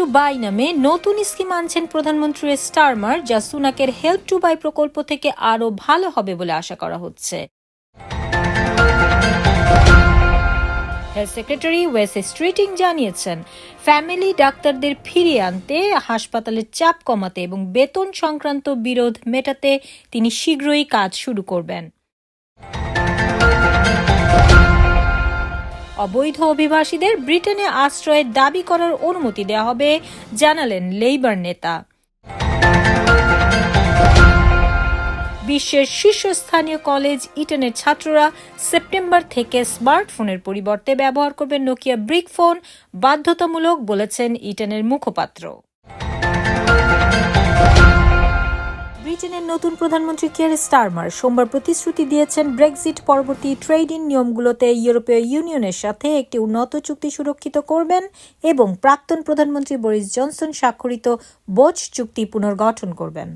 Two by নামে নতুন scheme আনছেন প্রধানমন্ত্রী স্টারমার, যা সুনাকের হেল্প টু বাই প্রকল্প থেকে আরও ভালো হবে বলে আশা করা হচ্ছে। হেলথ সেক্রেটারি ওয়েস স্ট্রিটিং জানিয়েছেন, ফ্যামিলি ডাক্তারদের ফিরিয়ে আনতে, হাসপাতালের চাপ কমাতে এবং বেতন সংক্রান্ত বিরোধ মেটাতে তিনি শীঘ্রই কাজ শুরু করবেন। অবৈধ অভিবাসীদের ব্রিটেনে আশ্রয়ের দাবি করার অনুমতি দেওয়া হবে, জানালেন লেবার নেতা। বিশ্বের শীর্ষস্থানীয় কলেজ ইটনের ছাত্ররা সেপ্টেম্বর থেকে স্মার্টফোনের পরিবর্তে ব্যবহার করবে নোকিয়া ব্রিক ফোন, বাধ্যতামূলক, বলেছেন ইটনের মুখপাত্র। ব্রিটেনের নতুন প্রধানমন্ত্রী কিয়ার স্টারমার সোমবার প্রতিশ্রুতি দিয়েছেন ব্রেক্সিট পরবর্তী ট্রেড ইন নিয়মগুলোতে ইউরোপীয় ইউনিয়নের সাথে একটি উন্নত চুক্তি সুরক্ষিত করবেন এবং প্রাক্তন প্রধানমন্ত্রী বরিস জনসন স্বাক্ষরিত বোচ চুক্তি পুনর্গঠন করবেন।